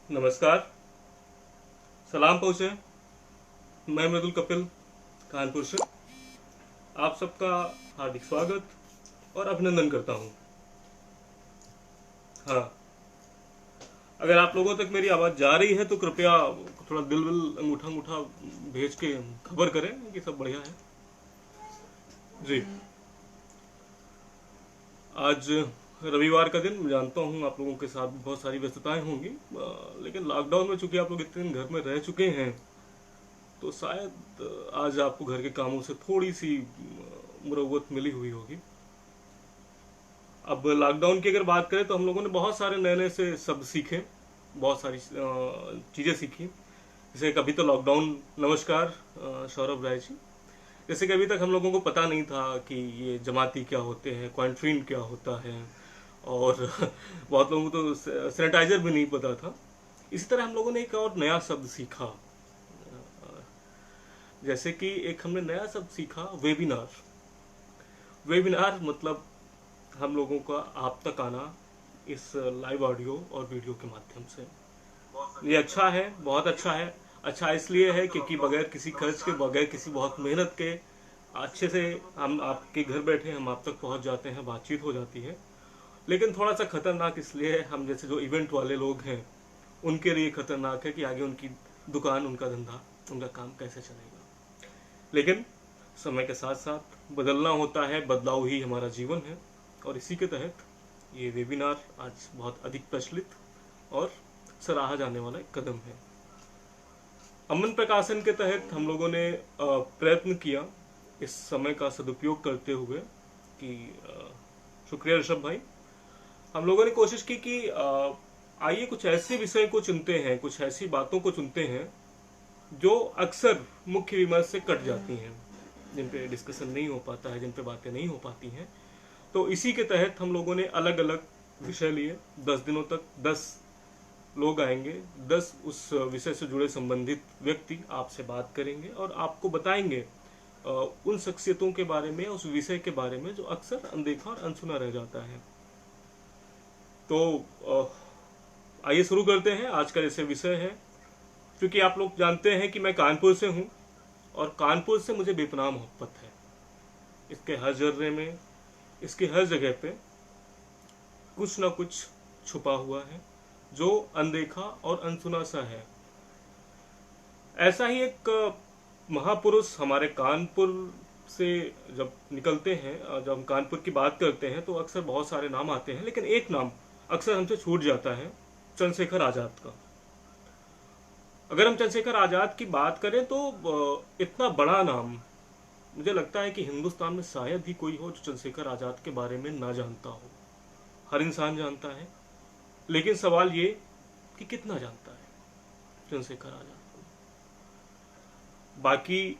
नमस्कार। सलाम पहुँचे। मैं मृदुल कपिल कानपुर से आप सबका हार्दिक स्वागत और अभिनंदन करता हूँ। हाँ, अगर आप लोगों तक मेरी आवाज़ जा रही है तो कृपया थोड़ा दिल विल अंगूठा अंगूठा भेज के खबर करें कि सब बढ़िया है। जी, आज रविवार का दिन, मैं जानता हूँ आप लोगों के साथ बहुत सारी व्यस्तताएं होंगी, लेकिन लॉकडाउन में चूंकि आप लोग इतने दिन घर में रह चुके हैं तो शायद आज आपको घर के कामों से थोड़ी सी मुरव्वत मिली हुई होगी। अब लॉकडाउन की अगर बात करें तो हम लोगों ने बहुत सारे नए नए से शब्द सीखे, बहुत सारी चीज़ें सीखी। जैसे कभी तो लॉकडाउन, नमस्कार सौरभ राय जी। जैसे कि अभी तक हम लोगों को पता नहीं था कि ये जमाती क्या होते हैं, क्वारंटीन क्या होता है, और बहुत लोगों को तो सैनिटाइजर भी नहीं पता था। इसी तरह हम लोगों ने एक और नया शब्द सीखा, जैसे कि एक हमने नया शब्द सीखा, वेबिनार। वेबिनार मतलब हम लोगों का आप तक आना इस लाइव ऑडियो और वीडियो के माध्यम से। ये अच्छा है, बहुत अच्छा है। अच्छा इसलिए है क्योंकि बगैर किसी खर्च के, बगैर किसी बहुत मेहनत के अच्छे से हम आपके घर बैठे हम आप तक पहुंच जाते हैं, बातचीत हो जाती है। लेकिन थोड़ा सा खतरनाक इसलिए है, हम जैसे जो इवेंट वाले लोग हैं उनके लिए खतरनाक है कि आगे उनकी दुकान, उनका धंधा, उनका काम कैसे चलेगा। लेकिन समय के साथ साथ बदलना होता है, बदलाव ही हमारा जीवन है, और इसी के तहत ये वेबिनार आज बहुत अधिक प्रचलित और सराहा जाने वाला एक कदम है। अमन प्रकाशन के तहत हम लोगों ने प्रयत्न किया इस समय का सदुपयोग करते हुए कि शुक्रिया ऋषभ भाई, हम लोगों ने कोशिश की कि आइए कुछ ऐसे विषय को चुनते हैं, कुछ ऐसी बातों को चुनते हैं जो अक्सर मुख्य विमर्श से कट जाती हैं, जिन पे डिस्कशन नहीं हो पाता है, जिन पे बातें नहीं हो पाती हैं। तो इसी के तहत हम लोगों ने अलग अलग विषय लिए। 10 दिनों तक 10 लोग आएंगे, 10 उस विषय से जुड़े संबंधित व्यक्ति आपसे बात करेंगे और आपको बताएंगे उन शख्सियतों के बारे में, उस विषय के बारे में जो अक्सर अनदेखा और अनसुना रह जाता है। तो आइए शुरू करते हैं। आज का जैसे विषय है, क्योंकि आप लोग जानते हैं कि मैं कानपुर से हूँ और कानपुर से मुझे बेपनाह मोहब्बत है। इसके हर जर्रे में, इसकी हर जगह पे कुछ ना कुछ छुपा हुआ है जो अनदेखा और अनसुना सा है। ऐसा ही एक महापुरुष हमारे कानपुर से जब निकलते हैं, जब हम कानपुर की बात करते हैं तो अक्सर बहुत सारे नाम आते हैं, लेकिन एक नाम अक्सर हमसे छूट जाता है, चंद्रशेखर आजाद का। अगर हम चंद्रशेखर आजाद की बात करें तो इतना बड़ा नाम मुझे लगता है कि हिंदुस्तान में शायद ही कोई हो जो चंद्रशेखर आजाद के बारे में ना जानता हो। हर इंसान जानता है, लेकिन सवाल ये कि कितना जानता है चंद्रशेखर आजाद को। बाकी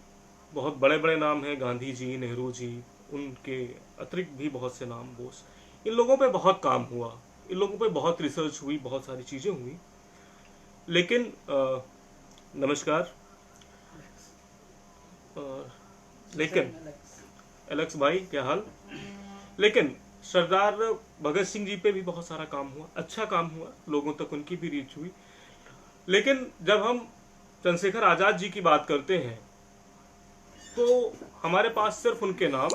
बहुत बड़े बड़े नाम हैं, गांधी जी, नेहरू जी, उनके अतिरिक्त भी बहुत से नाम, बोस। इन लोगों पे बहुत काम हुआ, इन लोगों पे बहुत रिसर्च हुई, बहुत सारी चीजें हुई। लेकिन नमस्कार। लेकिन एलेक्स भाई, क्या हाल? लेकिन सरदार भगत सिंह जी पे भी बहुत सारा काम हुआ, अच्छा काम हुआ, लोगों तक उनकी भी रीच हुई। लेकिन जब हम चंद्रशेखर आजाद जी की बात करते हैं तो हमारे पास सिर्फ उनके नाम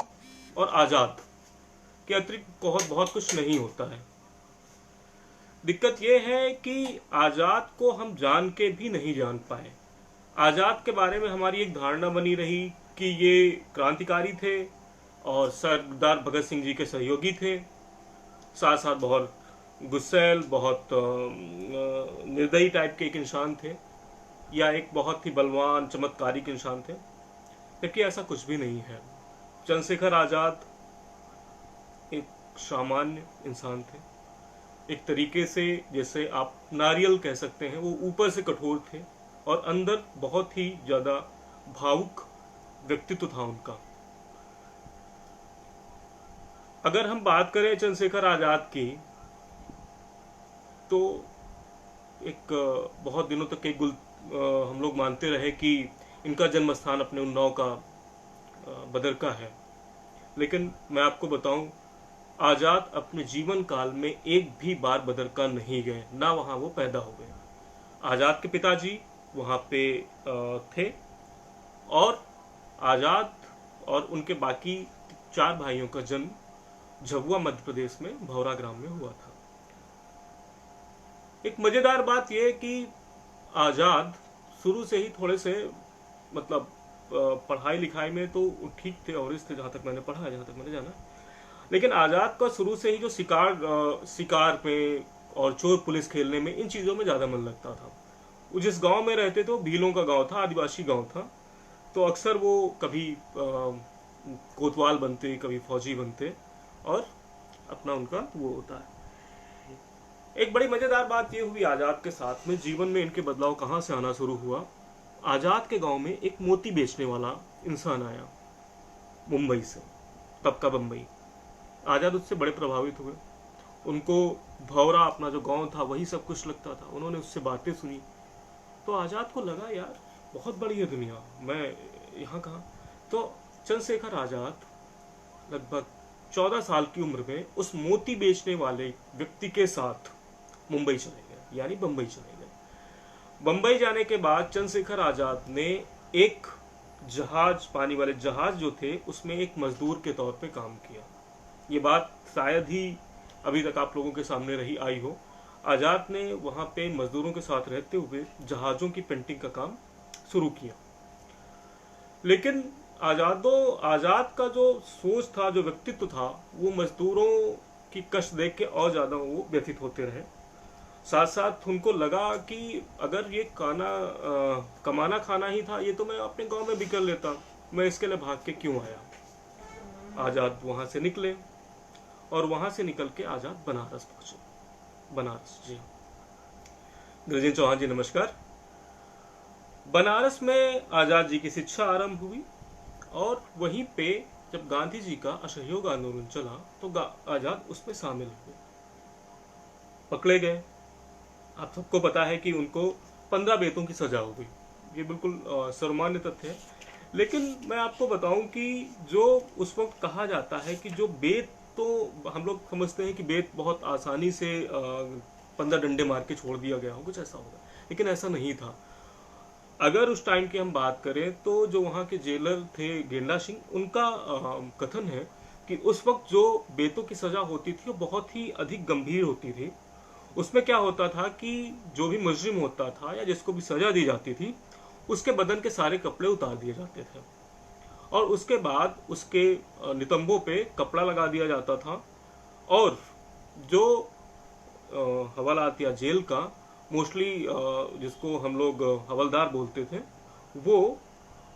और आजाद के अतिरिक्त बहुत कुछ नहीं होता है। दिक्कत यह है कि आजाद को हम जान के भी नहीं जान पाए। आजाद के बारे में हमारी एक धारणा बनी रही कि ये क्रांतिकारी थे और सरदार भगत सिंह जी के सहयोगी थे, साथ साथ बहुत गुस्सैल, बहुत निर्दयी टाइप के एक इंसान थे, या एक बहुत ही बलवान चमत्कारिक इंसान थे। जबकि ऐसा कुछ भी नहीं है। चंद्रशेखर आजाद एक सामान्य इंसान थे, एक तरीके से जैसे आप नारियल कह सकते हैं। वो ऊपर से कठोर थे और अंदर बहुत ही ज्यादा भावुक व्यक्तित्व था उनका। अगर हम बात करें चंद्रशेखर आजाद की तो एक बहुत दिनों तक एक हम लोग मानते रहे कि इनका जन्म स्थान अपने उन्नाव का बदरका है। लेकिन मैं आपको बताऊं, आजाद अपने जीवन काल में एक भी बार बदरका नहीं गए, ना वहां वो पैदा हुए। आज़ाद के पिताजी वहाँ पे थे, और आज़ाद और उनके बाकी 4 भाइयों का जन्म झबुआ मध्य प्रदेश में भौरा ग्राम में हुआ था। एक मजेदार बात यह कि आज़ाद शुरू से ही थोड़े से मतलब पढ़ाई लिखाई में तो ठीक थे, और थे, जहाँ तक मैंने पढ़ा, जहाँ तक मैंने जाना। लेकिन आज़ाद का शुरू से ही जो शिकार में और चोर पुलिस खेलने में, इन चीज़ों में ज़्यादा मन लगता था। वो जिस गांव में रहते थे वो भीलों का गांव था, आदिवासी गांव था, तो अक्सर वो कभी कोतवाल बनते, कभी फौजी बनते, और अपना उनका वो होता है। एक बड़ी मजेदार बात ये हुई आज़ाद के साथ में, जीवन में इनके बदलाव कहाँ से आना शुरू हुआ। आज़ाद के गांव में एक मोती बेचने वाला इंसान आया मुंबई से, तब का बम्बई। आज़ाद उससे बड़े प्रभावित हुए। उनको भौरा अपना जो गांव था वही सब कुछ लगता था। उन्होंने उससे बातें सुनी तो आज़ाद को लगा यार बहुत बड़ी है दुनिया, मैं यहाँ कहाँ। तो चंद्रशेखर आज़ाद लगभग 14 साल की उम्र में उस मोती बेचने वाले व्यक्ति के साथ मुंबई चले गए, यानी बम्बई चले गए। बम्बई जाने के बाद चंद्रशेखर आज़ाद ने एक जहाज, पानी वाले जहाज जो थे, उसमें एक मजदूर के तौर पे काम किया। ये बात शायद ही अभी तक आप लोगों के सामने रही आई हो। आज़ाद ने वहाँ पे मजदूरों के साथ रहते हुए जहाज़ों की पेंटिंग का काम शुरू किया। लेकिन आज़ाद का जो सोच था, जो व्यक्तित्व था, वो मजदूरों की कष्ट देख के और ज़्यादा वो व्यथित होते रहे। साथ साथ उनको लगा कि अगर ये कमाना खाना ही था, ये तो मैं अपने गांव में भी कर लेता, मैं इसके लिए भाग के क्यों आया। आज़ाद वहाँ से निकले, और वहाँ से निकल के आज़ाद बनारस पहुँचे। बनारस, जी गृहजन चौहान जी नमस्कार। बनारस में आज़ाद जी की शिक्षा आरंभ हुई, और वहीं पे जब गांधी जी का असहयोग आंदोलन चला तो आज़ाद उसमें शामिल हुए, पकड़े गए। आप सबको पता है कि उनको 15 बेतों की सजा हो गई। ये बिल्कुल सर्वमान्य तथ्य है। लेकिन मैं आपको बताऊं कि जो उस वक्त कहा जाता है कि जो बेत, तो हम लोग समझते हैं कि बेत बहुत आसानी से 15 डंडे मार के छोड़ दिया गया हो, कुछ ऐसा होगा, लेकिन ऐसा नहीं था। अगर उस टाइम की हम बात करें तो जो वहाँ के जेलर थे गेंडा सिंह, उनका कथन है कि उस वक्त जो बेतों की सजा होती थी वो बहुत ही अधिक गंभीर होती थी। उसमें क्या होता था कि जो भी मुजरिम होता था या जिसको भी सजा दी जाती थी, उसके बदन के सारे कपड़े उतार दिए जाते थे, और उसके बाद उसके नितंबों पे कपड़ा लगा दिया जाता था, और जो हवालात या जेल का मोस्टली जिसको हम लोग हवलदार बोलते थे, वो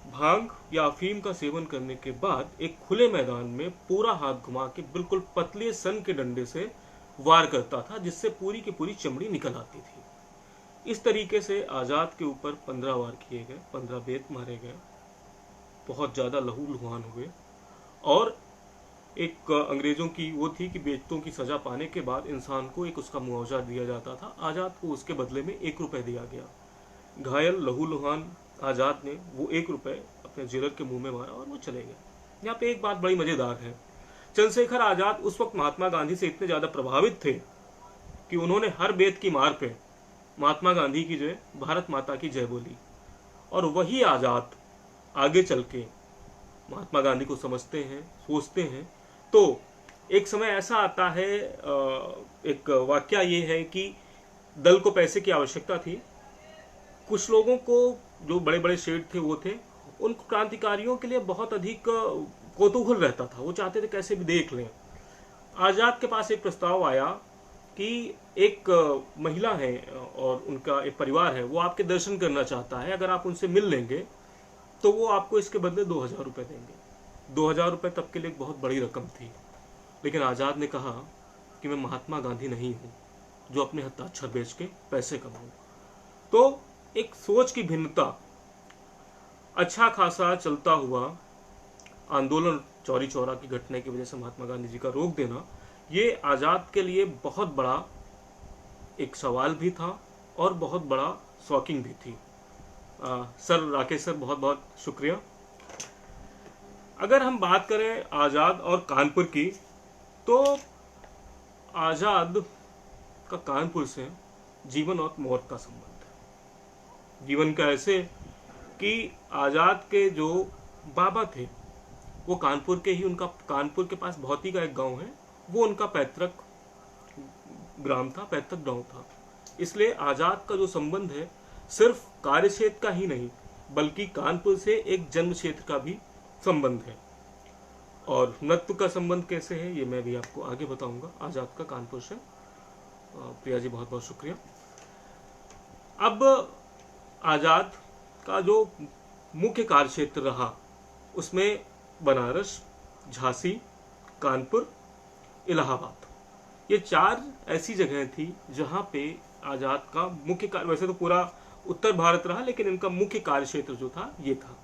भांग या अफीम का सेवन करने के बाद एक खुले मैदान में पूरा हाथ घुमा के बिल्कुल पतले सन के डंडे से वार करता था, जिससे पूरी की पूरी चमड़ी निकल आती थी। इस तरीके से आज़ाद के ऊपर 15 वार किए गए, 15 बेत मारे गए, बहुत ज़्यादा लहू लुहान हुए। और एक अंग्रेजों की वो थी कि बेतों की सजा पाने के बाद इंसान को एक उसका मुआवजा दिया जाता था। आज़ाद को उसके बदले में 1 रुपये दिया गया। घायल लहू लुहान आज़ाद ने वो 1 रुपये अपने जेलर के मुंह में मारा और वो चले गए। यहाँ पे एक बात बड़ी मजेदार है, चंद्रशेखर आज़ाद उस वक्त महात्मा गांधी से इतने ज्यादा प्रभावित थे कि उन्होंने हर बेत की मार पे महात्मा गांधी की जय, भारत माता की जय बोली। और वही आज़ाद आगे चल के महात्मा गांधी को समझते हैं, सोचते हैं। तो एक समय ऐसा आता है, एक वाकया ये है कि दल को पैसे की आवश्यकता थी। कुछ लोगों को, जो बड़े बड़े सेठ थे वो थे, उन क्रांतिकारियों के लिए बहुत अधिक कौतूहल रहता था, वो चाहते थे कैसे भी देख लें। आज़ाद के पास एक प्रस्ताव आया कि एक महिला है और उनका एक परिवार है, वो आपके दर्शन करना चाहता है, अगर आप उनसे मिल लेंगे तो वो आपको इसके बदले 2000 रुपये देंगे। 2000 रुपये तब के लिए एक बहुत बड़ी रकम थी। लेकिन आज़ाद ने कहा कि मैं महात्मा गांधी नहीं हूँ जो अपने हस्ताक्षर बेच के पैसे कमाऊँ। तो एक सोच की भिन्नता, अच्छा खासा चलता हुआ आंदोलन, चौरी चौरा की घटना की वजह से महात्मा गांधी जी का रोक देना, ये आज़ाद के लिए बहुत बड़ा एक सवाल भी था और बहुत बड़ा शॉकिंग भी थी। सर राकेश सर, बहुत बहुत शुक्रिया। अगर हम बात करें आज़ाद और कानपुर की, तो आज़ाद का कानपुर से जीवन और मौत का संबंध है। जीवन का ऐसे कि आज़ाद के जो बाबा थे वो कानपुर के ही, उनका कानपुर के पास भौती का एक गांव है, वो उनका पैतृक ग्राम था, पैतृक गांव था। इसलिए आज़ाद का जो संबंध है सिर्फ कार्य क्षेत्र का ही नहीं बल्कि कानपुर से एक जन्म क्षेत्र का भी संबंध है। और नृत्य का संबंध कैसे है ये मैं भी आपको आगे बताऊंगा आज़ाद का कानपुर से। प्रिया जी बहुत बहुत शुक्रिया। अब आज़ाद का जो मुख्य कार्य क्षेत्र रहा उसमें बनारस, झांसी, कानपुर, इलाहाबाद, ये 4 ऐसी जगह थी जहां पे आज़ाद का मुख्य कार्य, वैसे तो पूरा उत्तर भारत रहा लेकिन इनका मुख्य कार्य क्षेत्र जो था ये था।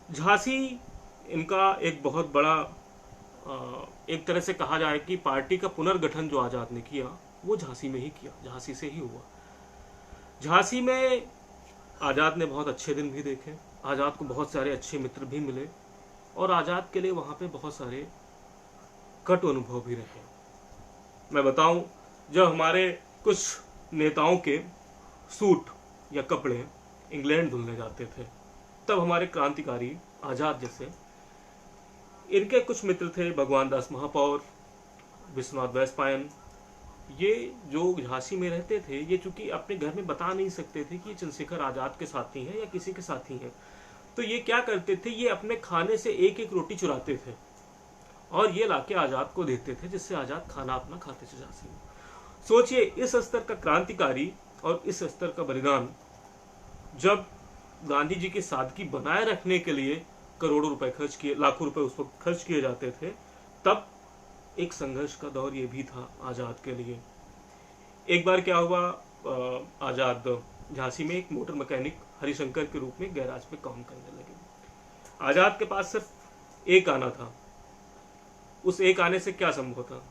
झांसी इनका एक बहुत बड़ा, एक तरह से कहा जाए कि पार्टी का पुनर्गठन जो आज़ाद ने किया वो झांसी में ही किया, झांसी से ही हुआ। झांसी में आज़ाद ने बहुत अच्छे दिन भी देखे, आज़ाद को बहुत सारे अच्छे मित्र भी मिले और आज़ाद के लिए वहाँ पे बहुत सारे कट अनुभव भी रहे। मैं बताऊं, जब हमारे कुछ नेताओं के सूट या कपड़े इंग्लैंड धुलने जाते थे तब हमारे क्रांतिकारी आज़ाद जैसे इनके कुछ मित्र थे, भगवान दास महापौर, विश्वनाथ वैशपायन, ये जो झांसी में रहते थे ये चूंकि अपने घर में बता नहीं सकते थे कि ये चंद्रशेखर आज़ाद के साथी हैं या किसी के साथी हैं, तो ये क्या करते थे, ये अपने खाने से एक एक रोटी चुराते थे और ये लाके आज़ाद को देते थे जिससे आज़ाद खाना अपना खाते थे झांसी में। सोचिए इस स्तर का क्रांतिकारी और इस स्तर का बलिदान, जब गांधी जी की सादगी बनाए रखने के लिए करोड़ों रुपए खर्च किए, लाखों रुपए उस वक्त खर्च किए जाते थे, तब एक संघर्ष का दौर ये भी था आज़ाद के लिए। एक बार क्या हुआ, आज़ाद झांसी में एक मोटर मैकेनिक हरिशंकर के रूप में गैराज में काम करने लगे। आज़ाद के पास सिर्फ एक आना था, उस एक आने से क्या संभव था।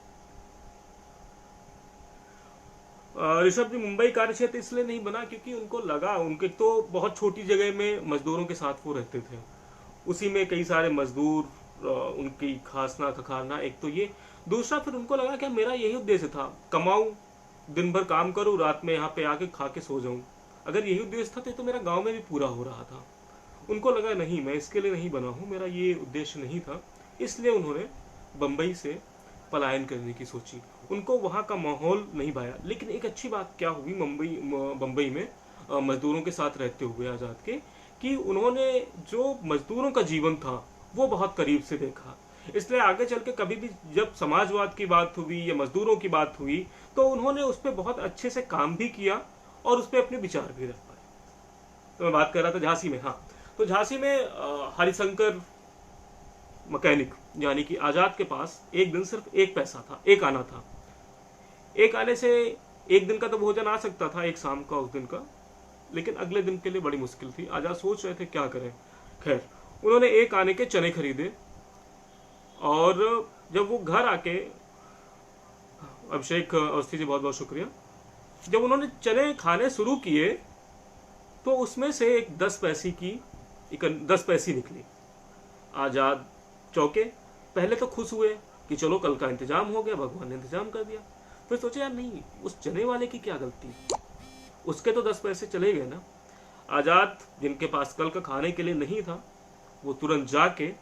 ऋषभ जी, मुंबई कार्य क्षेत्र इसलिए नहीं बना क्योंकि उनको लगा, उनके तो बहुत छोटी जगह में मजदूरों के साथ वो रहते थे, उसी में कई सारे मजदूर, उनकी खासना खखारना, एक तो ये, दूसरा फिर उनको लगा कि मेरा यही उद्देश्य था, कमाऊं, दिन भर काम करूं, रात में यहाँ पे आके खा के सो जाऊं। अगर यही उद्देश्य था तो मेरा गांव में भी पूरा हो रहा था। उनको लगा नहीं, मैं इसके लिए नहीं बना हूं, मेरा ये उद्देश्य नहीं था, इसलिए उन्होंने बम्बई से पलायन करने की सोची। उनको वहाँ का माहौल नहीं भाया। लेकिन एक अच्छी बात क्या हुई बम्बई में मजदूरों के साथ रहते हुए आज़ाद के, कि उन्होंने जो मजदूरों का जीवन था वो बहुत करीब से देखा। इसलिए आगे चल के कभी भी जब समाजवाद की बात हुई या मजदूरों की बात हुई तो उन्होंने उस पर बहुत अच्छे से काम भी किया और उस पर अपने विचार भी रख पाए। तो मैं बात कर रहा था झांसी में, हाँ, तो झांसी में हरिशंकर मैकेनिक यानी कि आज़ाद के पास एक दिन सिर्फ एक पैसा था, एक आना था। एक आने से एक दिन का तो भोजन आ सकता था, एक शाम का उस दिन का, लेकिन अगले दिन के लिए बड़ी मुश्किल थी। आज़ाद सोच रहे थे क्या करें। खैर, उन्होंने एक आने के चने खरीदे और जब वो घर आके, अभिषेक अवस्थी जी बहुत बहुत शुक्रिया, जब उन्होंने चने खाने शुरू किए तो उसमें से एक 10 पैसे निकली। आज़ाद चौके, पहले तो खुश हुए कि चलो कल का इंतजाम हो गया, भगवान ने इंतजाम कर दिया। फिर सोचे यार नहीं, उस चने वाले की क्या गलती, उसके तो 10 पैसे चले गए ना। आज़ाद जिनके पास कल का खाने के लिए नहीं था, वो तुरंत जाके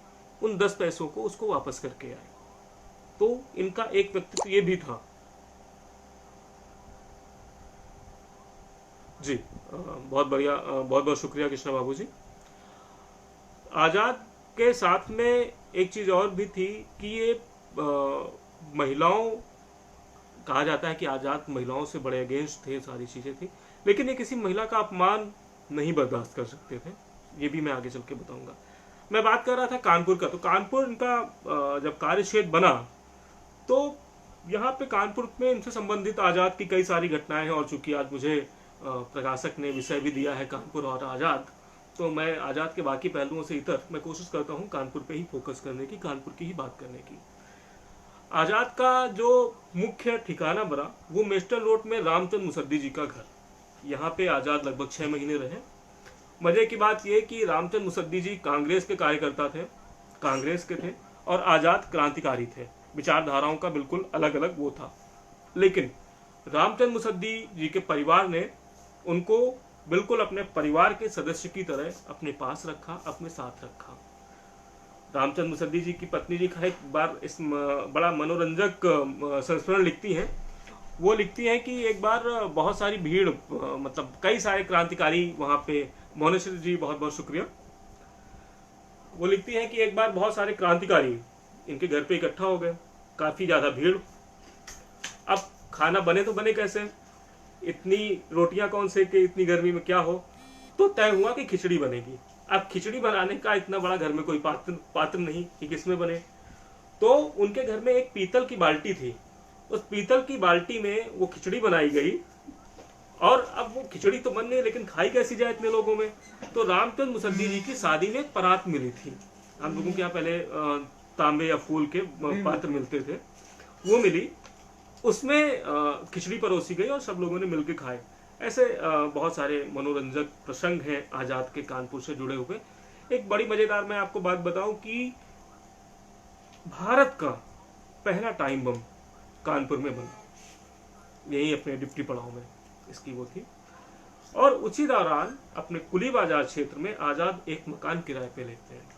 उन 10 पैसों को उसको वापस करके आए। तो इनका एक व्यक्तित्व ये भी था। जी बहुत बढ़िया, बहुत बहुत शुक्रिया कृष्णा बाबू जी। आज़ाद के साथ में एक चीज और भी थी कि ये महिलाओं, कहा जाता है कि आज़ाद महिलाओं से बड़े अगेंस्ट थे, सारी चीजें थी, लेकिन ये किसी महिला का अपमान नहीं बर्दाश्त कर सकते थे। ये भी मैं आगे चल के बताऊंगा। मैं बात कर रहा था कानपुर का, तो कानपुर इनका जब कार्य क्षेत्र बना तो यहाँ पे कानपुर में इनसे संबंधित आज़ाद की कई सारी घटनाएं हैं। और चूंकि आज मुझे प्रकाशक ने विषय भी दिया है कानपुर और आज़ाद, तो मैं आज़ाद के बाकी पहलुओं से इतर मैं कोशिश करता हूँ कानपुर पे ही फोकस करने की, कानपुर की ही बात करने की। आज़ाद का जो मुख्य ठिकाना बना वो मेस्टन रोड में रामचंद्र मुसद्दी जी का घर। यहाँ पे आज़ाद लगभग 6 महीने रहे। मजे की बात यह कि रामचंद्र मुसद्दी जी कांग्रेस के कार्यकर्ता थे, कांग्रेस के थे, और आज़ाद क्रांतिकारी थे। विचारधाराओं का बिल्कुल अलग अलग वो था। लेकिन रामचंद्र मुसद्दी जी के परिवार ने उनको बिल्कुल अपने परिवार के सदस्य की तरह अपने पास रखा, अपने साथ रखा। रामचंद्र मुसद्दी जी की पत्नी जी का एक बार इस बड़ा मनोरंजक संस्मरण लिखती हैं। वो लिखती हैं कि एक बार बहुत सारी भीड़, मतलब कई सारे क्रांतिकारी वहां पे, मोनेश्वर जी बहुत बहुत शुक्रिया। वो लिखती हैं कि एक बार बहुत सारे क्रांतिकारी इनके घर पे इकट्ठा हो गए, काफी ज्यादा भीड़। अब खाना बने तो बने कैसे, इतनी रोटियां कौन से के, इतनी गर्मी में क्या हो, तो तय हुआ कि खिचड़ी बनेगी। अब खिचड़ी बनाने का इतना बड़ा घर में कोई पात्र नहीं कि किसमें बने, तो उनके घर में एक पीतल की बाल्टी थी। उस पीतल की बाल्टी में वो खिचड़ी बनाई गई, और अब वो खिचड़ी तो बन गई, लेकिन खाई कैसी जाए इतने लोगों में। तो रामचंद्र मुसद्दी जी की शादी में एक परात मिली थी। हम लोगों के यहाँ पहले तांबे या फूल के पात्र मिलते थे, वो मिली, उसमें खिचड़ी परोसी गई और सब लोगों ने मिलकर खाए। ऐसे बहुत सारे मनोरंजक प्रसंग हैं आजाद के कानपुर से जुड़े हुए। एक बड़ी मजेदार मैं आपको बात बताऊं कि भारत का पहला टाइम बम कानपुर में बना, यही अपने डिप्टी पड़ाव में इसकी वो थी। और उसी दौरान अपने कुली बाजार क्षेत्र में आजाद एक मकान किराए पे लेते हैं।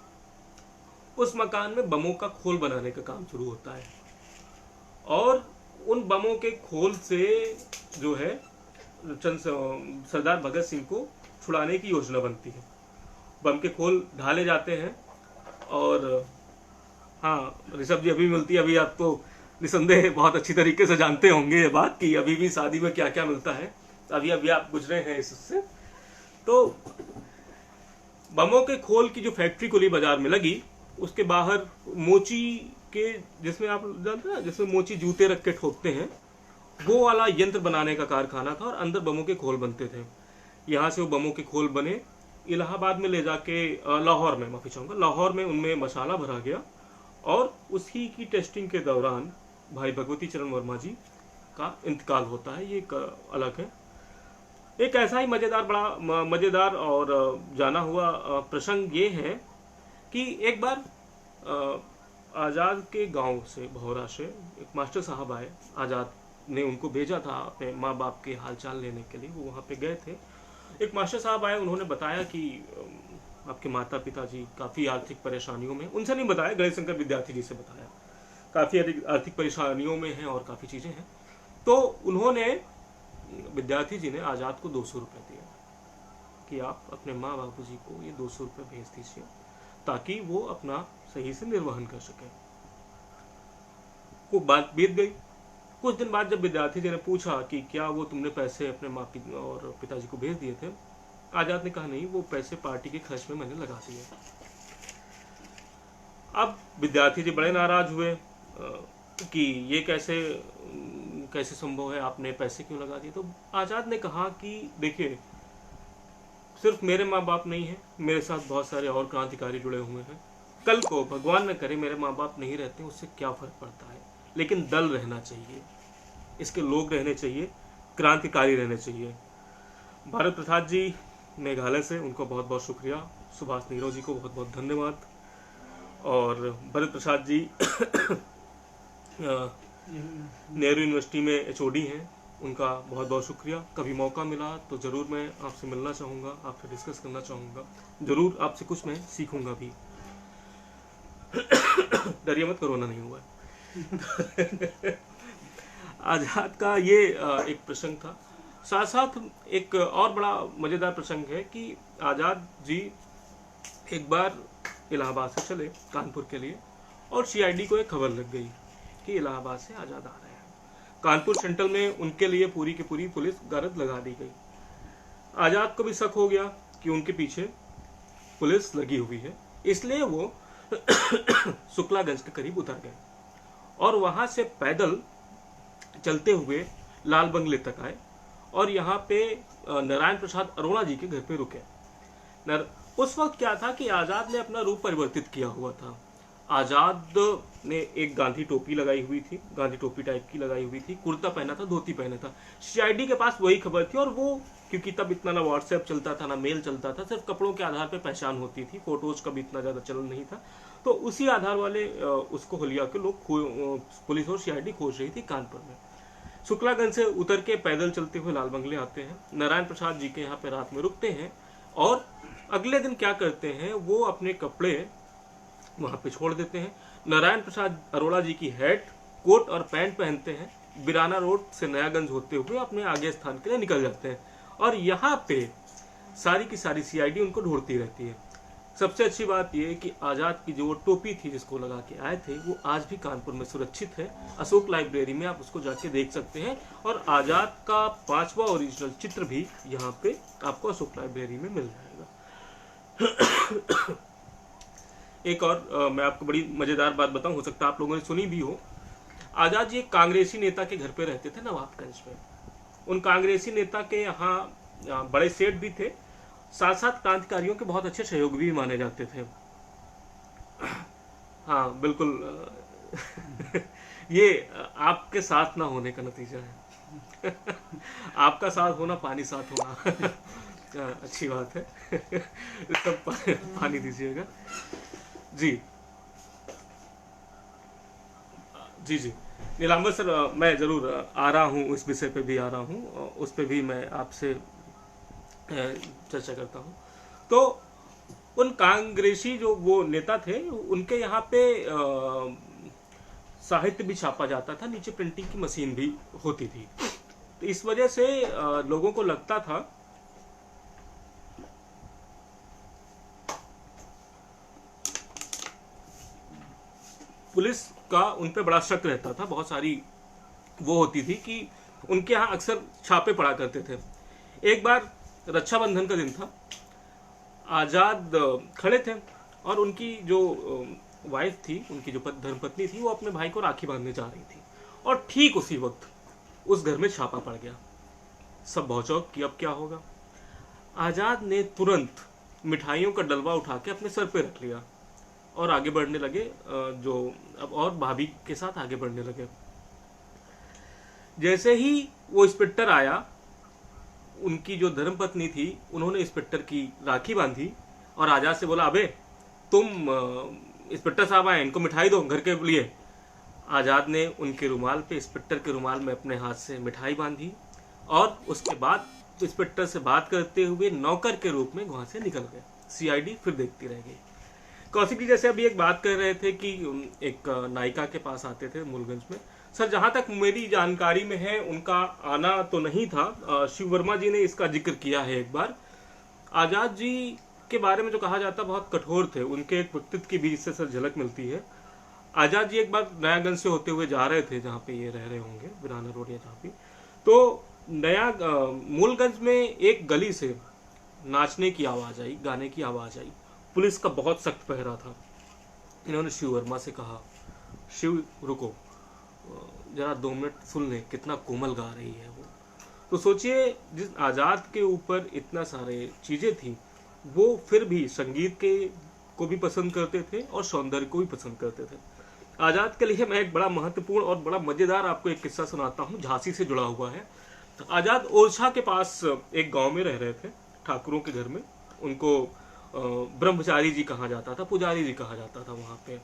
उस मकान में बमों का खोल बनाने का काम शुरू होता है, और उन बमों के खोल से जो है सरदार भगत सिंह को छुड़ाने की योजना बनती है। बम के खोल ढाले जाते हैं, और हाँ ऋषभ जी अभी मिलती है, अभी आपको निसंदेह बहुत अच्छी तरीके से जानते होंगे ये बात कि अभी भी शादी में क्या क्या मिलता है, अभी आप गुजरे हैं इससे। तो बमों के खोल की जो फैक्ट्री कुली बाजार में लगी, उसके बाहर मोची के, जिसमें आप जानते हैं जिसमें मोची जूते रख के ठोकते हैं, वो वाला यंत्र बनाने का कारखाना था, और अंदर बमों के खोल बनते थे। यहाँ से वो बमों के खोल बने, इलाहाबाद में ले जाके, लाहौर में, माफी चाहूंगा, लाहौर में उनमें मसाला भरा गया, और उसी की टेस्टिंग के दौरान भाई भगवती चरण वर्मा जी का इंतकाल होता है। ये एक अलग है। एक ऐसा ही बड़ा मजेदार और जाना हुआ प्रसंग ये है कि एक बार आजाद के गांव से, भौरा से एक मास्टर साहब आए। आजाद ने उनको भेजा था अपने माँ बाप के हालचाल लेने के लिए, वो वहाँ पे गए थे। एक मास्टर साहब आए, उन्होंने बताया कि आपके माता पिताजी काफ़ी आर्थिक परेशानियों में, उनसे नहीं बताया, गणेश शंकर विद्यार्थी जी से बताया, काफ़ी आर्थिक परेशानियों में हैं और काफ़ी चीज़ें हैं। तो उन्होंने, विद्यार्थी जी ने आज़ाद को 200 रुपये दिया कि आप अपने माँ बापू जी को ये 200 रुपये भेज दीजिए, ताकि वो अपना सही से निर्वहन कर सके। वो बात बीत गई। कुछ दिन बाद जब विद्यार्थी जी ने पूछा कि क्या वो तुमने पैसे अपने माँ और पिताजी को भेज दिए थे, आजाद ने कहा नहीं, वो पैसे पार्टी के खर्च में मैंने लगा दिए। अब विद्यार्थी जी बड़े नाराज हुए कि ये कैसे संभव है, आपने पैसे क्यों लगा दिए। तो आजाद ने कहा कि देखिए, सिर्फ मेरे माँ बाप नहीं है, मेरे साथ बहुत सारे और क्रांतिकारी जुड़े हुए हैं। कल को भगवान न करे मेरे माँ बाप नहीं रहते, उससे क्या फर्क पड़ता है, लेकिन दल रहना चाहिए, इसके लोग रहने चाहिए, क्रांतिकारी रहने चाहिए। भारत प्रसाद जी मेघालय से, उनको बहुत बहुत शुक्रिया। सुभाष नीरो जी को बहुत बहुत धन्यवाद। और भरत प्रसाद जी नेहरू यूनिवर्सिटी में HOD हैं, उनका बहुत बहुत शुक्रिया। कभी मौका मिला तो ज़रूर मैं आपसे मिलना चाहूँगा, आपसे डिस्कस करना चाहूँगा, ज़रूर आपसे कुछ मैं सीखूँगा भी। डरिए मत, कोरोना नहीं हुआ है। आज़ाद का ये एक प्रसंग था। साथ साथ एक और बड़ा मज़ेदार प्रसंग है कि आज़ाद जी एक बार इलाहाबाद से चले कानपुर के लिए, और CID को एक खबर लग गई कि इलाहाबाद से आज़ाद आ रहे हैं। कानपुर सेंट्रल में उनके लिए पूरी की पूरी पुलिस गारद लगा दी गई। आज़ाद को भी शक हो गया कि उनके पीछे पुलिस लगी हुई है, इसलिए वो शुक्लागंज के करीब उतर गए और वहां से पैदल चलते हुए लाल बंगले तक आए, और यहाँ पे नारायण प्रसाद अरोड़ा जी के घर पे रुके। उस वक्त क्या था कि आज़ाद ने अपना रूप परिवर्तित किया हुआ था। आज़ाद ने एक गांधी टोपी लगाई हुई थी, गांधी टोपी टाइप की लगाई हुई थी, कुर्ता पहना था, धोती पहना था। CID के पास वही खबर थी, और वो क्योंकि तब इतना ना व्हाट्सएप चलता था ना मेल चलता था, सिर्फ कपड़ों के आधार पर पहचान होती थी, फोटोज का भी इतना ज़्यादा चलन नहीं था। तो उसी आधार वाले उसको हुलिया के लोग पुलिस और CID खोज रही थी कानपुर में। शुक्लागंज से उतर के पैदल चलते हुए लाल बंगले आते हैं। नारायण प्रसाद जी के यहाँ पे रात में रुकते हैं और अगले दिन क्या करते हैं, वो अपने कपड़े वहां पे छोड़ देते हैं। नारायण प्रसाद अरोड़ा जी की हैट, कोट और पैंट पहनते हैं, बिराना रोड से नयागंज होते हुए अपने आगे स्थान के लिए निकल जाते हैं। और यहाँ पे सारी की सारी सीआईडी उनको ढूंढती रहती है। सबसे अच्छी बात यह है कि आजाद की जो टोपी थी जिसको लगा के आए थे, वो आज भी कानपुर में सुरक्षित है। अशोक लाइब्रेरी में आप उसको जाके देख सकते हैं और आजाद का 5वां ओरिजिनल चित्र भी यहाँ पे आपको अशोक लाइब्रेरी में मिल जाएगा। एक और मैं आपको बड़ी मजेदार बात बताऊं, हो सकता है आप लोगों ने सुनी भी हो। आजाद जी एक कांग्रेसी नेता के घर पे रहते थे नवाबगंज में। उन कांग्रेसी नेता के यहाँ बड़े सेठ भी थे, साथ साथ क्रांतिकारियों के बहुत अच्छे सहयोगी भी माने जाते थे। हाँ बिल्कुल, ये आपके साथ ना होने का नतीजा है। आपका साथ होना, पानी साथ होना। अच्छी बात है। सब पानी दीजिएगा जी। जी जी नीलांबर सर, मैं जरूर आ रहा हूँ, उस विषय पे भी आ रहा हूँ, उस पे भी मैं आपसे चर्चा करता हूँ। तो उन कांग्रेसी जो वो नेता थे, उनके यहाँ पे साहित्य भी छापा जाता था, नीचे प्रिंटिंग की मशीन भी होती थी। तो इस वजह से लोगों को लगता था पुलिस का उन पे बड़ा शक रहता था। बहुत सारी वो होती थी कि उनके यहाँ अक्सर छापे पड़ा करते थे। एक बार रक्षाबंधन का दिन था, आजाद खड़े थे और उनकी जो वाइफ थी, उनकी जो धर्मपत्नी थी, वो अपने भाई को राखी बांधने जा रही थी और ठीक उसी वक्त उस घर में छापा पड़ गया। सब भौचौक कि अब क्या होगा। आजाद ने तुरंत मिठाइयों का डलवा उठा के अपने सर पे रख लिया और आगे बढ़ने लगे, और भाभी के साथ आगे बढ़ने लगे। जैसे ही वो इंस्पेक्टर आया, उनकी जो धर्मपत्नी थी, उन्होंने इंस्पेक्टर की राखी बांधी और आजाद से बोला, अबे तुम इंस्पेक्टर साहब आए, इनको मिठाई दो घर के लिए। आजाद ने उनके रुमाल पे, इंस्पेक्टर के रुमाल में अपने हाथ से मिठाई बांधी और उसके बाद इंस्पेक्टर से बात करते हुए नौकर के रूप में वहां से निकल गए। सीआईडी फिर देखती रह गई। कौशिक जी जैसे अभी एक बात कर रहे थे कि एक नायिका के पास आते थे मूलगंज में। सर जहां तक मेरी जानकारी में है, उनका आना तो नहीं था। शिव वर्मा जी ने इसका जिक्र किया है एक बार। आजाद जी के बारे में जो कहा जाता बहुत कठोर थे, उनके एक व्यक्तित्व की भी इससे सर झलक मिलती है। आजाद जी एक बार नयागंज से होते हुए जा रहे थे, जहाँ पे ये रह रहे होंगे, बिराना रोड या जहाँ भी, तो मूलगंज में एक गली से नाचने की आवाज आई, गाने की आवाज आई। पुलिस का बहुत सख्त पहरा था। इन्होंने शिव वर्मा से कहा, शिव रुको जरा 2 मिनट सुन ले, कितना कोमल गा रही है वो। तो सोचिए, जिस आजाद के ऊपर इतना सारे चीजें थी, वो फिर भी संगीत के को भी पसंद करते थे और सौंदर्य को भी पसंद करते थे। आजाद के लिए मैं एक बड़ा महत्वपूर्ण और बड़ा मजेदार आपको एक किस्सा सुनाता हूँ, झांसी से जुड़ा हुआ है। आजाद ओरछा के पास एक गांव में रह रहे थे, ठाकुरों के घर में। उनको ब्रह्मचारी जी कहा जाता था, पुजारी जी कहा जाता था। वहां पे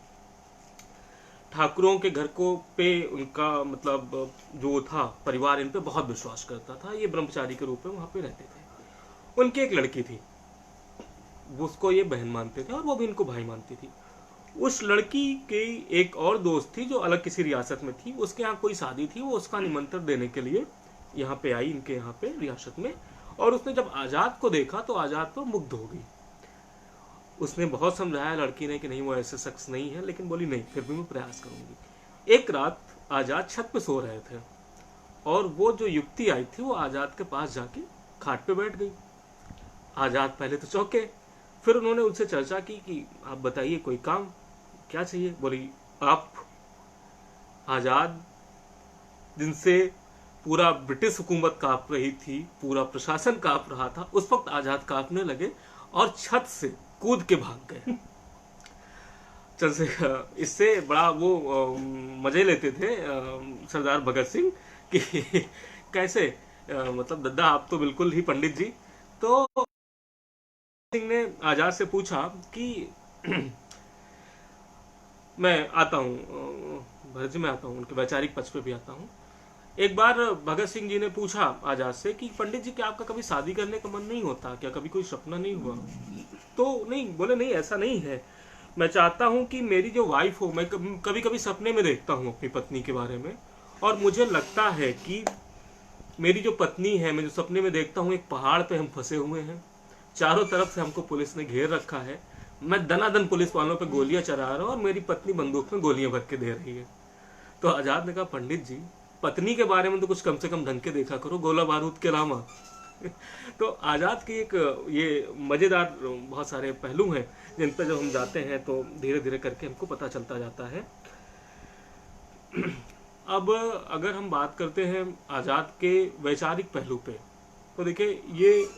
ठाकुरों के घर को पे उनका मतलब जो था परिवार, इन पे बहुत विश्वास करता था। ये ब्रह्मचारी के रूप में वहां पे रहते थे। उनकी एक लड़की थी, उसको ये बहन मानते थे और वो भी इनको भाई मानती थी। उस लड़की की एक और दोस्त थी जो अलग किसी रियासत में थी, उसके यहाँ कोई शादी थी, वो उसका निमंत्रण देने के लिए यहाँ पे आई, इनके यहाँ पे रियासत में। और उसने जब आजाद को देखा तो आजाद पर मुग्ध हो गई। उसने बहुत समझाया लड़की ने कि नहीं, वो ऐसे शख्स नहीं है, लेकिन बोली नहीं, फिर भी मैं प्रयास करूंगी। एक रात आजाद छत पे सो रहे थे और वो जो युवती आई थी, वो आजाद के पास जाके खाट पे बैठ गई। आजाद पहले तो चौंके, फिर उन्होंने उनसे चर्चा की कि आप बताइए कोई काम क्या चाहिए। बोली, आप। आजाद, जिनसे पूरा ब्रिटिश हुकूमत कांप रही थी, पूरा प्रशासन कांप रहा था, उस वक्त आजाद कांपने लगे और छत से कूद के भाग गए। चंद्रशेखर इससे बड़ा वो मजे लेते थे सरदार भगत सिंह कि कैसे मतलब दद्दा आप तो बिल्कुल ही पंडित जी। तो सिंह ने आजाद से पूछा कि मैं आता हूँ भरत जी, मैं आता हूँ, उनके वैचारिक पक्ष पे भी आता हूँ। एक बार भगत सिंह जी ने पूछा आजाद से कि पंडित जी क्या आपका कभी शादी करने का मन नहीं होता, क्या कभी कोई सपना नहीं हुआ? तो नहीं, बोले नहीं ऐसा नहीं है, मैं चाहता हूं कि मेरी जो वाइफ हो, मैं कभी कभी सपने में देखता हूं अपनी पत्नी के बारे में, और मुझे लगता है कि मेरी जो पत्नी है, मैं जो सपने में देखता हूँ, एक पहाड़ पे हम फंसे हुए हैं, चारों तरफ से हमको पुलिस ने घेर रखा है, मैं दनादन पुलिस वालों पे गोलियां चला रहा हूँ और मेरी पत्नी बंदूक में गोलियां भर के दे रही है। तो आजाद ने कहा पंडित जी पत्नी के बारे में तो कुछ कम से कम ढंग के देखा करो, गोला बारूद के अलावा। तो आजाद की एक ये मजेदार बहुत सारे पहलू हैं जिन पर जब हम जाते हैं तो धीरे धीरे करके हमको पता चलता जाता है। अब अगर हम बात करते हैं आजाद के वैचारिक पहलू पे, तो देखिए ये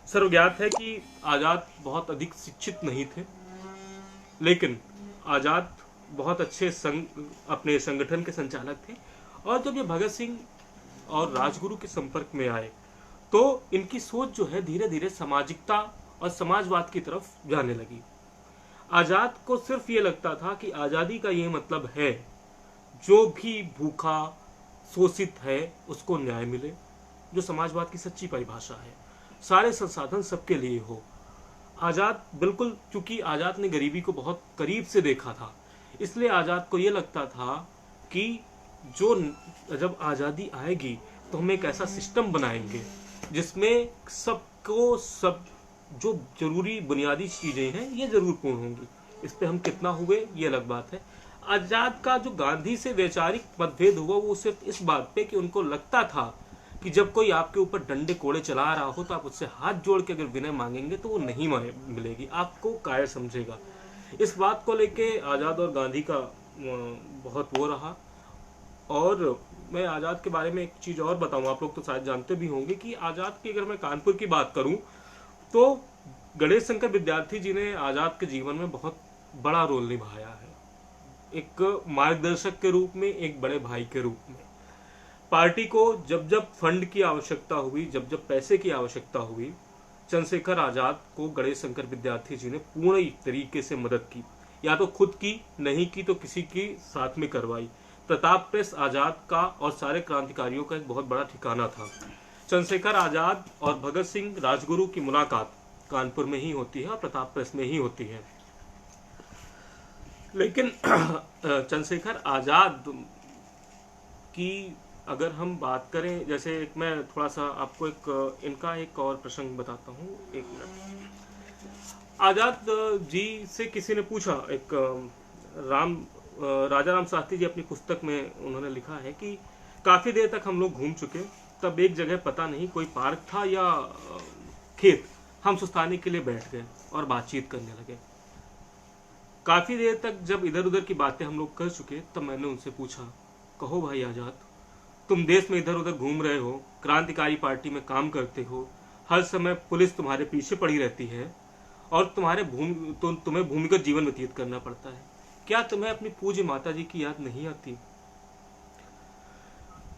सर्वज्ञात है कि आजाद बहुत अधिक शिक्षित नहीं थे, लेकिन आजाद बहुत अच्छे अपने संगठन के संचालक थे। और जब ये भगत सिंह और राजगुरु के संपर्क में आए तो इनकी सोच जो है धीरे धीरे सामाजिकता और समाजवाद की तरफ जाने लगी। आजाद को सिर्फ ये लगता था कि आजादी का ये मतलब है जो भी भूखा शोषित है उसको न्याय मिले, जो समाजवाद की सच्ची परिभाषा है, सारे संसाधन सबके लिए हो। आजाद बिल्कुल, चूंकि आजाद ने गरीबी को बहुत करीब से देखा था, इसलिए आजाद को ये लगता था कि जब आजादी आएगी तो हम एक ऐसा सिस्टम बनाएंगे जिसमें सबको सब जो जरूरी बुनियादी चीजें हैं ये जरूर पूर्ण होंगी। इस पे हम कितना हुए ये अलग बात है। आजाद का जो गांधी से वैचारिक मतभेद हुआ वो सिर्फ इस बात पे कि उनको लगता था कि जब कोई आपके ऊपर डंडे कोड़े चला रहा हो तो आप उससे हाथ जोड़ के अगर विनय मांगेंगे तो वो नहीं मिलेगी, आपको कायर समझेगा। इस बात को लेके आजाद और गांधी का बहुत वो रहा। और मैं आजाद के बारे में एक चीज और बताऊं, आप लोग तो शायद जानते भी होंगे कि आजाद की अगर मैं कानपुर की बात करूं तो गणेश शंकर विद्यार्थी जी ने आजाद के जीवन में बहुत बड़ा रोल निभाया है, एक मार्गदर्शक के रूप में, एक बड़े भाई के रूप में। पार्टी को जब जब फंड की आवश्यकता हुई, जब जब पैसे की आवश्यकता हुई, चंद्रशेखर आजाद को गणेश शंकर विद्यार्थी जी ने पूर्ण तरीके से मदद की, या तो खुद की, नहीं की तो किसी की साथ में करवाई। प्रताप प्रेस आजाद का और सारे क्रांतिकारियों का एक बहुत बड़ा ठिकाना था। चंद्रशेखर आजाद और भगत सिंह राजगुरु की मुलाकात कानपुर में ही होती है और प्रताप प्रेस में ही होती है। लेकिन चंद्रशेखर आजाद की अगर हम बात करें, जैसे एक मैं थोड़ा सा आपको इनका एक और प्रसंग बताता हूँ, एक मिनट। आजाद जी से किसी ने पूछा, एक राजा राम शास्त्री जी अपनी पुस्तक में उन्होंने लिखा है कि काफी देर तक हम लोग घूम चुके, तब एक जगह पता नहीं कोई पार्क था या खेत, हम सुस्ताने के लिए बैठ गए और बातचीत करने लगे। काफी देर तक जब इधर उधर की बातें हम लोग कर चुके तब मैंने उनसे पूछा, कहो भाई आजाद, तुम देश में इधर उधर घूम रहे हो, क्रांतिकारी पार्टी में काम करते हो, हर समय पुलिस तुम्हारे पीछे पड़ी रहती है और तुम्हें भूमिगत जीवन व्यतीत करना पड़ता है, क्या तुम्हें अपनी पूज्य माता जी की याद नहीं आती?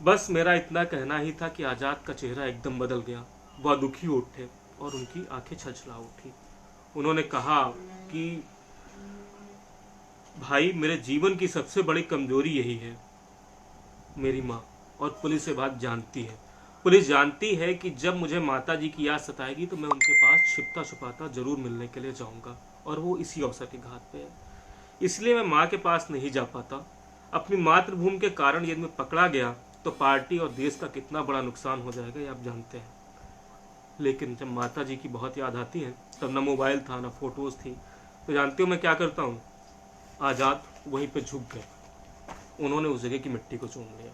बस मेरा इतना कहना ही था कि आजाद का चेहरा एकदम बदल गया, वह दुखी उठे और उनकी आंखें छलछला उठी। उन्होंने कहा कि भाई मेरे जीवन की सबसे बड़ी कमजोरी यही है, मेरी माँ, और पुलिस ये बात जानती है। पुलिस जानती है कि जब मुझे माता जी की याद सताएगी तो मैं उनके पास छिपता छुपाता जरूर मिलने के लिए जाऊंगा, और वो इसी अवसर की घात पे है। इसलिए मैं माँ के पास नहीं जा पाता। अपनी मातृभूमि के कारण यदि मैं पकड़ा गया तो पार्टी और देश का कितना बड़ा नुकसान हो जाएगा ये आप जानते हैं। लेकिन जब माता जी की बहुत याद आती है, तब न मोबाइल था न फोटोज थी, तो जानते हो मैं क्या करता हूँ? आजाद वहीं पे झुक गए, उन्होंने उस जगह की मिट्टी को चूम लिया,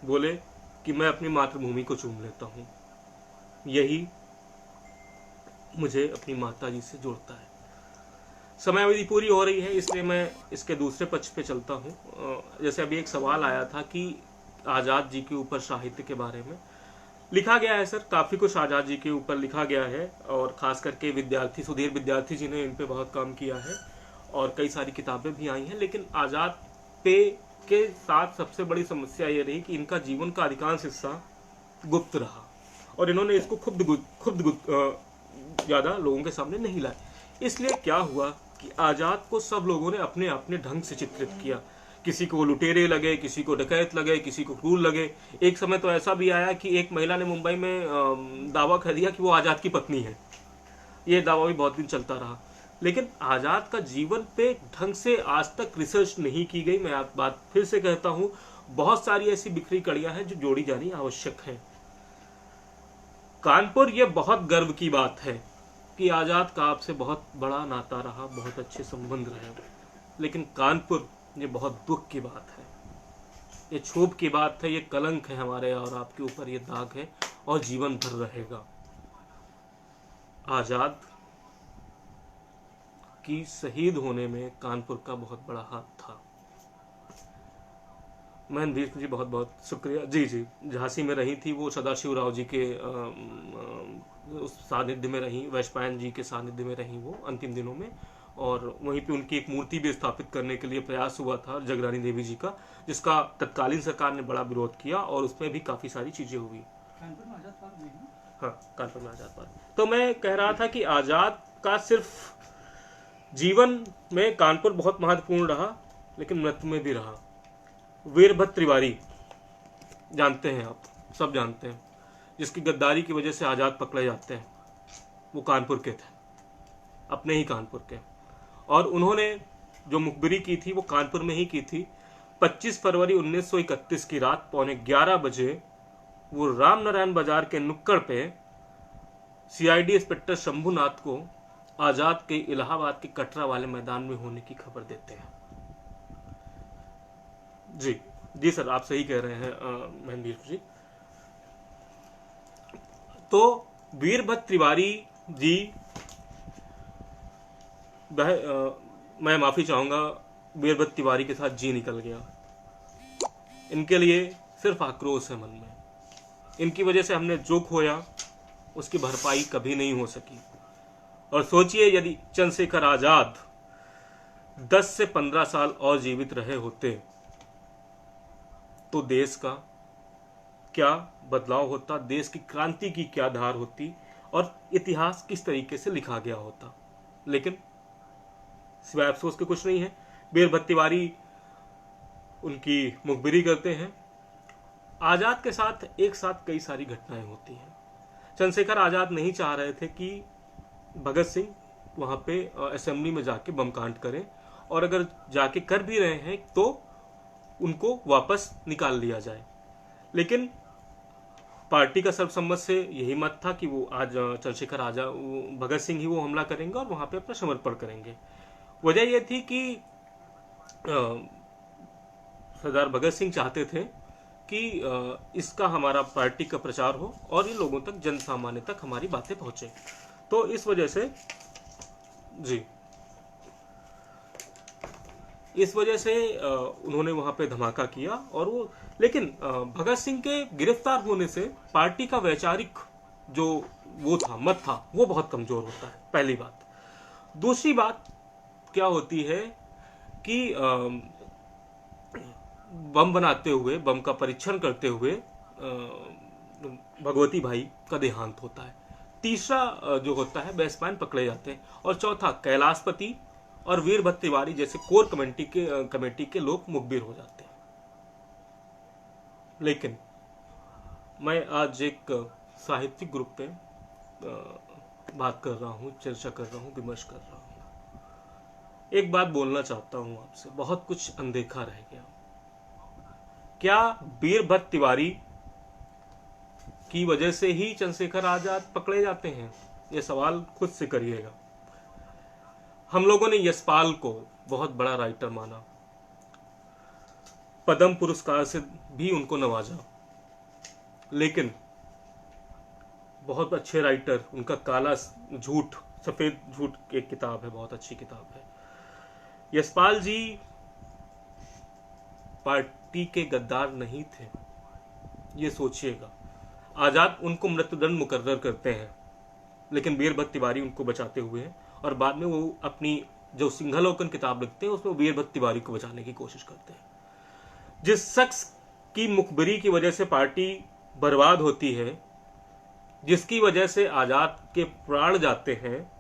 बोले कि मैं अपनी मातृभूमि को चूम लेता हूँ, यही मुझे अपनी माता जी से जोड़ता है। समय अवधि पूरी हो रही है, इसलिए मैं इसके दूसरे पक्ष पे चलता हूँ। जैसे अभी एक सवाल आया था कि आजाद जी के ऊपर साहित्य के बारे में लिखा गया है। सर काफी कुछ आजाद जी के ऊपर लिखा गया है, और खास करके विद्यार्थी सुधीर विद्यार्थी जी ने इन पे बहुत काम किया है और कई सारी किताबें भी आई हैं। लेकिन आजाद पे के साथ सबसे बड़ी समस्या ये रही कि इनका जीवन का अधिकांश हिस्सा गुप्त रहा और इन्होंने इसको खुद ज्यादा लोगों के सामने नहीं लाया। इसलिए क्या हुआ कि आजाद को सब लोगों ने अपने अपने ढंग से चित्रित किया किसी को लुटेरे लगे, किसी को डकैत लगे, किसी को क्रूर लगे। एक समय तो ऐसा भी आया कि एक महिला ने मुंबई में दावा कर दिया कि वो आजाद की पत्नी है। ये दावा भी बहुत दिन चलता रहा, लेकिन आजाद का जीवन पे ढंग से आज तक रिसर्च नहीं की गई। मैं बात फिर से कहता हूं, बहुत सारी ऐसी बिखरी कड़ियां हैं जो जोड़ी जानी आवश्यक है। कानपुर, ये बहुत गर्व की बात है कि आजाद का आपसे बहुत बड़ा नाता रहा, बहुत अच्छे संबंध रहे, लेकिन कानपुर ये बहुत दुख की बात है, ये क्षोभ की बात है, ये कलंक है हमारे और आपके ऊपर, ये दाग है और जीवन भर रहेगा। आजाद की शहीद होने में कानपुर का बहुत बड़ा हाथ था। महनवीर जी बहुत बहुत शुक्रिया। जी जी, झांसी में रही थी वो, सदाशिवराव जी के उस सानिध्य में रही, वैशंपायन जी के सानिध्य में रही वो अंतिम दिनों में, और वहीं पे उनकी एक मूर्ति भी स्थापित करने के लिए प्रयास हुआ था जगरानी देवी जी का, जिसका तत्कालीन सरकार ने बड़ा विरोध किया और उसमें भी काफी सारी चीजें हुई। कानपुर में आजाद पार्क में, हाँ, कानपुर में आजाद पार्क। तो मैं कह रहा था कि आजाद का सिर्फ जीवन में कानपुर बहुत महत्वपूर्ण रहा, लेकिन मृत्यु में भी रहा। वीरभद्र तिवारी जानते हैं आप, सब जानते हैं, जिसकी गद्दारी की वजह से आजाद पकड़े जाते हैं, वो कानपुर के थे, अपने ही कानपुर के, और उन्होंने जो मुखबिरी की थी वो कानपुर में ही की थी। 25 फरवरी 1931 की रात 11:15 बजे वो रामनारायण बाजार के नुक्कड़ पे सीआईडी इंस्पेक्टर शंभुनाथ को आजाद के इलाहाबाद के कटरा वाले मैदान में होने की खबर देते हैं। जी जी सर, आप सही कह रहे हैं महनवीर जी। तो वीरभद्र तिवारी जी, मैं माफी चाहूंगा, वीरभद्र तिवारी के साथ जी निकल गया। इनके लिए सिर्फ आक्रोश है मन में, इनकी वजह से हमने जो खोया उसकी भरपाई कभी नहीं हो सकी। और सोचिए, यदि चंद्रशेखर आजाद 10 से 15 साल और जीवित रहे होते तो देश का क्या बदलाव होता, देश की क्रांति की क्या धार होती और इतिहास किस तरीके से लिखा गया होता। लेकिन सिवाय अफसोस के कुछ नहीं है। वीरभद्र तिवारी उनकी मुखबिरी करते हैं। आजाद के साथ एक साथ कई सारी घटनाएं होती हैं। चंद्रशेखर आजाद नहीं चाह रहे थे कि भगत सिंह वहां पे असेंबली में जाके बम कांड करें, और अगर जाके कर भी रहे हैं तो उनको वापस निकाल लिया जाए। लेकिन पार्टी का सर्वसम्मत से यही मत था कि वो आज चंद्रशेखर आजाद, भगत सिंह ही वो हमला करेंगे और वहां पे अपना समर्पण करेंगे। वजह यह थी कि सरदार भगत सिंह चाहते थे कि इसका हमारा पार्टी का प्रचार हो और ये लोगों तक, जन सामान्य तक हमारी बातें पहुंचे। तो इस वजह से जी, इस वजह से उन्होंने वहां पे धमाका किया। और वो, लेकिन भगत सिंह के गिरफ्तार होने से पार्टी का वैचारिक जो वो था, मत था, वो बहुत कमजोर होता है, पहली बात। दूसरी बात क्या होती है कि बम बनाते हुए, बम का परीक्षण करते हुए भगवती भाई का देहांत होता है। तीसरा जो होता है, वैशंपायन पकड़े जाते हैं। और चौथा, कैलाशपति और वीरभद्र तिवारी जैसे कोर कमेटी के लोग मुखबिर हो जाते हैं। लेकिन मैं आज एक साहित्यिक ग्रुप पे बात कर रहा हूँ, चर्चा कर रहा हूँ, विमर्श कर रहा हूँ। एक बात बोलना चाहता हूँ आपसे, बहुत कुछ अनदेखा रह गया। क्या वीरभद्र तिवारी की वजह से ही चंद्रशेखर आजाद पकड़े जाते हैं? ये सवाल खुद से करिएगा। हम लोगों ने यशपाल को बहुत बड़ा राइटर माना, पद्म पुरस्कार से भी उनको नवाजा, लेकिन बहुत अच्छे राइटर, उनका काला झूठ, सफेद झूठ एक किताब है, बहुत अच्छी किताब है। यशपाल जी पार्टी के गद्दार नहीं थे, ये सोचिएगा। आजाद उनको मृत्युदंड मुकर्रर करते हैं, लेकिन वीरभद्र तिवारी उनको बचाते हुए हैं, और बाद में वो अपनी जो सिंहावलोकन किताब लिखते हैं उसमें वीरभद्र तिवारी को बचाने की कोशिश करते हैं। जिस शख्स की मुखबिरी की वजह से पार्टी बर्बाद होती है, जिसकी वजह से आजाद के प्राण जाते हैं,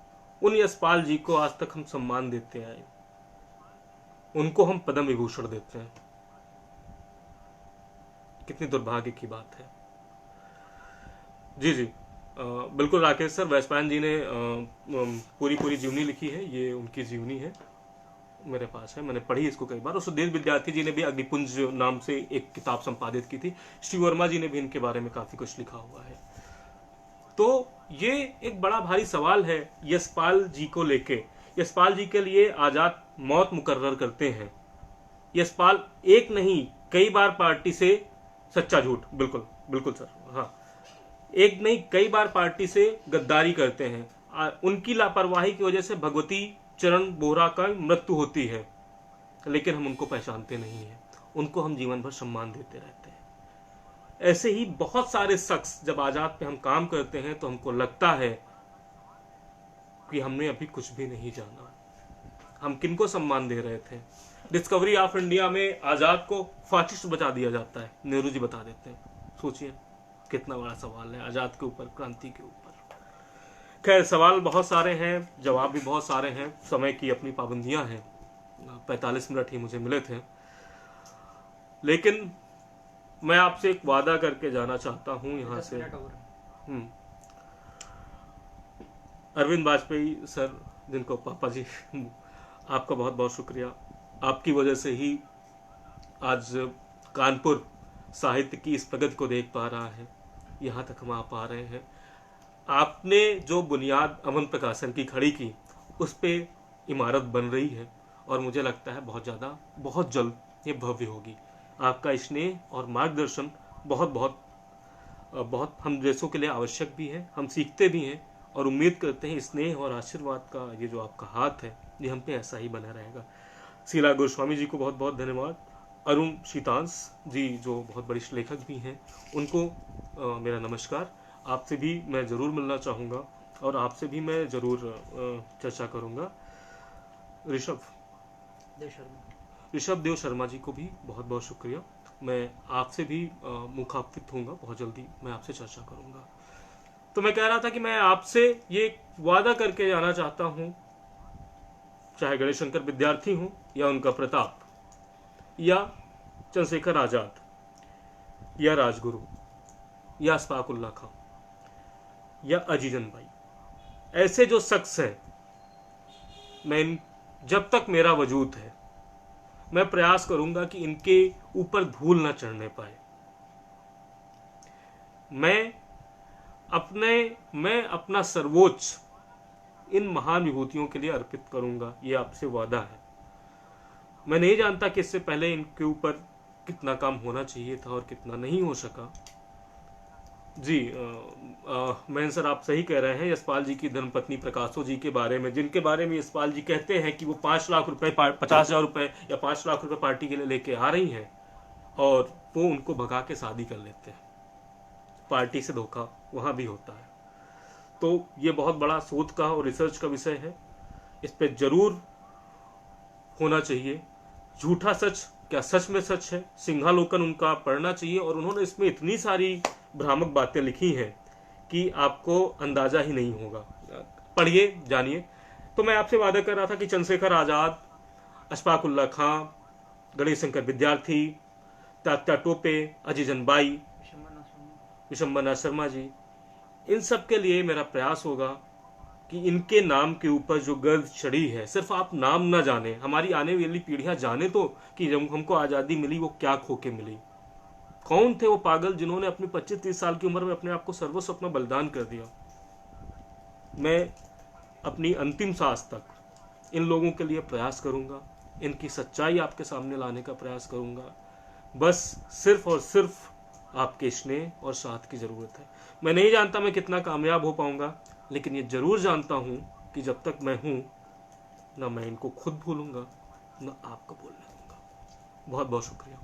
उन यशपाल जी को आज तक हम सम्मान देते आए, उनको हम पद्म विभूषण देते हैं। कितनी दुर्भाग्य की बात है। जी जी, बिल्कुल राकेश सर, वैशपायन जी ने पूरी जीवनी लिखी है, ये उनकी जीवनी है, मेरे पास है, मैंने पढ़ी इसको कई बार। और सुदेश विद्यार्थी जी ने भी अग्निपुंज नाम से एक किताब संपादित की थी। श्री वर्मा जी ने भी इनके बारे में काफी कुछ लिखा हुआ है। तो ये एक बड़ा भारी सवाल है यशपाल जी को लेके। यशपाल जी के लिए आजाद मौत मुकर्रर करते हैं। यशपाल एक नहीं कई बार पार्टी से सच्चा झूठ, बिल्कुल बिल्कुल सर, हाँ, एक नहीं कई बार पार्टी से गद्दारी करते हैं। उनकी लापरवाही की वजह से भगवती चरण बोहरा का मृत्यु होती है, लेकिन हम उनको पहचानते नहीं है, उनको हम जीवन भर सम्मान देते रहते हैं। ऐसे ही बहुत सारे शख्स जब आजाद पे हम काम करते हैं तो हमको लगता है कि हमने अभी कुछ भी नहीं जाना, हम किनको सम्मान दे रहे थे। डिस्कवरी ऑफ इंडिया में आजाद को फासिस्ट बता दिया जाता है, नेहरू जी बता देते हैं। सोचिए कितना बड़ा सवाल है आजाद के ऊपर, क्रांति के ऊपर। खैर, सवाल बहुत सारे हैं, जवाब भी बहुत सारे हैं, समय की अपनी पाबंदियां हैं। 45 मिनट ही मुझे मिले थे, लेकिन मैं आपसे एक वादा करके जाना चाहता हूं यहाँ से। अरविंद वाजपेयी सर, जिनको पापा जी, आपका बहुत बहुत शुक्रिया। आपकी वजह से ही आज कानपुर साहित्य की इस प्रगति को देख पा रहा है, यहाँ तक हम आ पा रहे हैं। आपने जो बुनियाद अमन प्रकाशन की खड़ी की, उस पे इमारत बन रही है और मुझे लगता है बहुत जल्द ये भव्य होगी। आपका स्नेह और मार्गदर्शन बहुत बहुत बहुत हम जैसों के लिए आवश्यक भी है, हम सीखते भी हैं और उम्मीद करते हैं स्नेह और आशीर्वाद का ये जो आपका हाथ है ये हम पे ऐसा ही बना रहेगा। शीला गोस्वामी जी को बहुत बहुत धन्यवाद। अरुण शीतांश जी जो बहुत बड़े लेखक भी हैं, उनको मेरा नमस्कार। आपसे भी मैं ज़रूर मिलना चाहूँगा और आपसे भी मैं ज़रूर चर्चा करूँगा। ऋषभ देव शर्मा जी को भी बहुत बहुत शुक्रिया। मैं आपसे भी मुखातिब होऊंगा, बहुत जल्दी मैं आपसे चर्चा करूँगा। तो मैं कह रहा था कि मैं आपसे ये वादा करके जाना चाहता हूँ, चाहे गणेश शंकर विद्यार्थी हो या उनका प्रताप या चंद्रशेखर आजाद या राजगुरु या अशफाक उल्लाह खां या अजीजन भाई, ऐसे जो शख्स हैं, मैं जब तक मेरा वजूद है मैं प्रयास करूंगा कि इनके ऊपर धूल न चढ़ने पाए। मैं अपना सर्वोच्च इन महान विभूतियों के लिए अर्पित करूंगा, ये आपसे वादा है। मैं नहीं जानता कि इससे पहले इनके ऊपर कितना काम होना चाहिए था और कितना नहीं हो सका। जी, महेंद्र सर, आप सही कह रहे हैं। यशपाल जी की धर्मपत्नी प्रकाशो जी के बारे में, जिनके बारे में यशपाल जी कहते हैं कि वो 5 लाख रुपए, 50,000 रुपए या 5 लाख रुपए पार्टी के लिए लेके आ रही हैं और वो उनको भगा के शादी कर लेते हैं। पार्टी से धोखा वहां भी होता है। तो ये बहुत बड़ा शोध का और रिसर्च का विषय है, इस पे जरूर होना चाहिए। झूठा सच क्या सच में सच है, सिंहालोकन उनका पढ़ना चाहिए। और उन्होंने इसमें इतनी सारी भ्रामक बातें लिखी हैं कि आपको अंदाजा ही नहीं होगा। पढ़िए, जानिए। तो मैं आपसे वादा कर रहा था कि चंद्रशेखर आजाद, अशफाक उल्लाह खां, गणेश शंकर विद्यार्थी, तात्या टोपे, अजीजन बाई, विशंबना शर्मा जी, इन सब के लिए मेरा प्रयास होगा कि इनके नाम के ऊपर जो गर्द चढ़ी है, सिर्फ आप नाम ना जाने, हमारी आने वाली पीढ़ियां जाने तो कि जब हमको आज़ादी मिली वो क्या खो के मिली। कौन थे वो पागल जिन्होंने अपनी 25-30 साल की उम्र में अपने आप को सर्वस्व अपना बलिदान कर दिया। मैं अपनी अंतिम सांस तक इन लोगों के लिए प्रयास करूंगा, इनकी सच्चाई आपके सामने लाने का प्रयास करूंगा। बस सिर्फ और सिर्फ आपके स्नेह और साथ की जरूरत है। मैं नहीं जानता मैं कितना कामयाब हो पाऊंगा, लेकिन ये जरूर जानता हूं कि जब तक मैं हूं, ना मैं इनको खुद भूलूंगा, ना आपको बोलने दूंगा। बहुत बहुत शुक्रिया।